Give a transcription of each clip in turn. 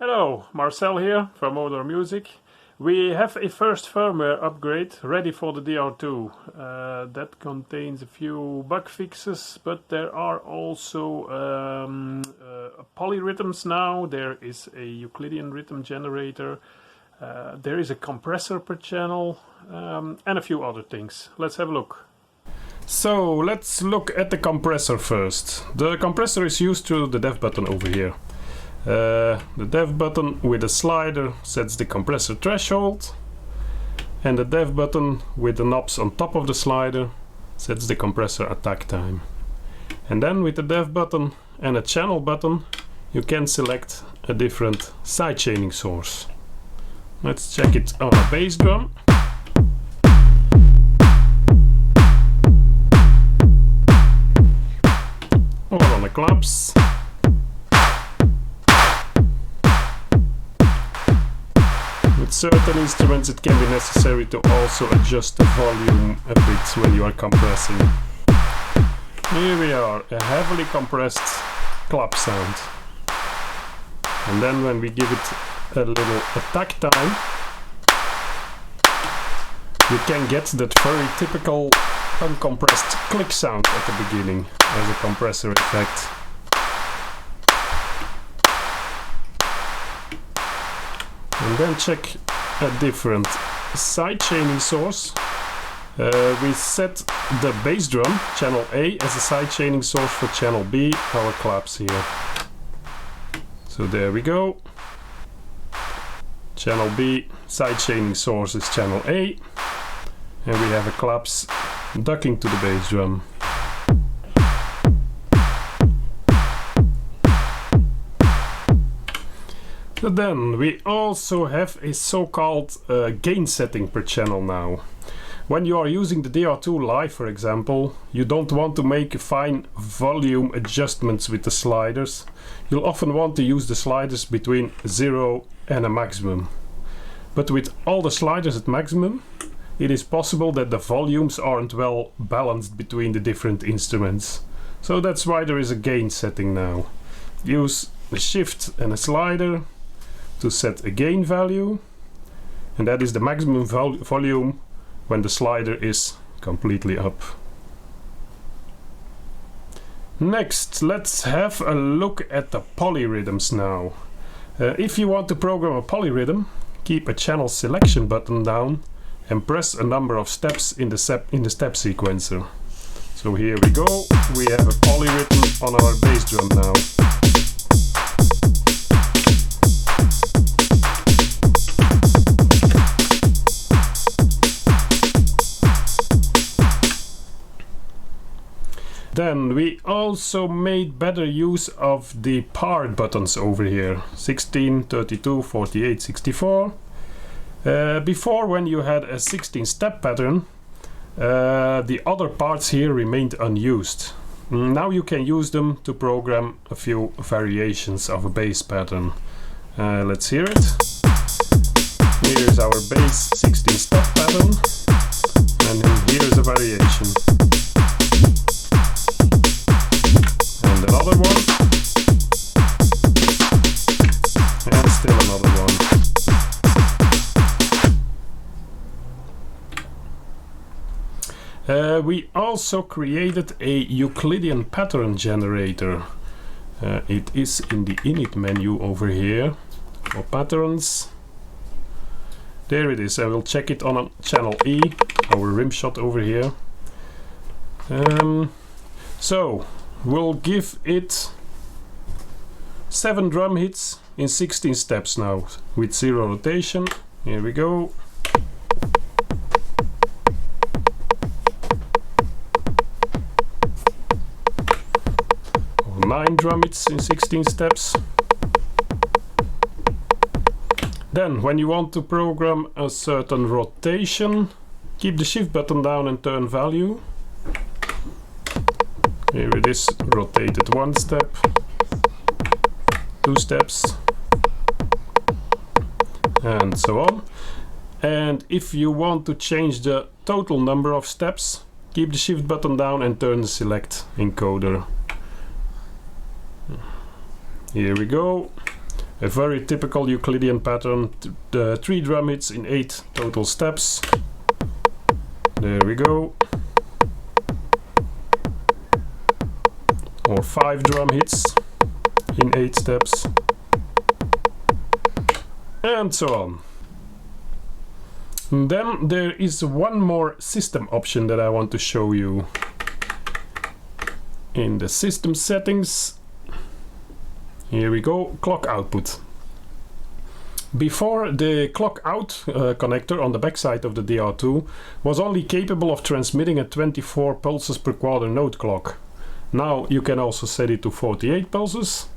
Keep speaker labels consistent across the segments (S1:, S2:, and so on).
S1: Hello, Marcel here from Modor Music. We have a first firmware upgrade ready for the DR2. That contains a few bug fixes, but there are also polyrhythms now. There is a Euclidean Rhythm generator. There is a compressor per channel and a few other things. Let's have a look. So let's look at the compressor first. The compressor is used through the dev button over here. The dev button with a slider sets the compressor threshold, and the dev button with the knobs on top of the slider sets the compressor attack time. And then with the dev button and a channel button you can select a different sidechaining source. Let's check it on a bass drum. Or on a claps. With certain instruments it can be necessary to also adjust the volume a bit when you are compressing. Here we are, a heavily compressed clap sound. And then when we give it a little attack time, you can get that very typical uncompressed click sound at the beginning as a compressor effect. And then check a different sidechaining source. We set the bass drum, channel A, as a sidechaining source for channel B, our claps here. So there we go. Channel B, sidechaining source is channel A. And we have a claps ducking to the bass drum. So then we also have a so-called gain setting per channel now. When you are using the DR2 live, for example, you don't want to make fine volume adjustments with the sliders. You'll often want to use the sliders between 0 and a maximum. But with all the sliders at maximum, it is possible that the volumes aren't well balanced between the different instruments. So that's why there is a gain setting now. Use a shift and a slider to set a gain value, and that is the maximum volume when the slider is completely up. Next, let's have a look at the polyrhythms now. If you want to program a polyrhythm, keep a channel selection button down and press a number of steps in the step sequencer. So here we go, we have a polyrhythm on our bass drum now. Then we also made better use of the part buttons over here, 16, 32, 48, 64. Before, when you had a 16-step pattern, the other parts here remained unused. Now you can use them to program a few variations of a bass pattern. Let's hear it. Here is our bass 16-step pattern, and here is a variation. Another one, and still another one. We also created a Euclidean pattern generator. It is in the init menu over here for patterns. There it is. I will check it on channel E, our rim shot over here. So we'll give it 7 drum hits in 16 steps now with 0 rotation. Here we go. Or 9 drum hits in 16 steps. Then when you want to program a certain rotation, keep the shift button down and turn value. Here it is, rotated 1 step, 2 steps, and so on. And if you want to change the total number of steps, keep the shift button down and turn the select encoder. Here we go. A very typical Euclidean pattern, the 3 drum hits in 8 total steps. There we go. Or 5 drum hits in 8 steps. And so on. And then there is one more system option that I want to show you. In the system settings, here we go, clock output. Before, the clock out connector on the backside of the DR2 was only capable of transmitting a 24 pulses per quarter note clock. Now you can also set it to 48 pulses,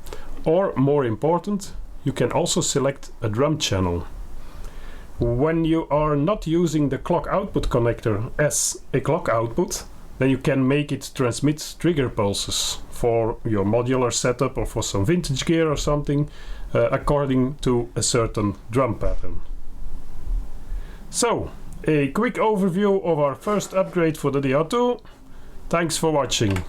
S1: or more important, you can also select a drum channel. When you are not using the clock output connector as a clock output, then you can make it transmit trigger pulses for your modular setup or for some vintage gear or something, according to a certain drum pattern. So, a quick overview of our first upgrade for the DR2. Thanks for watching.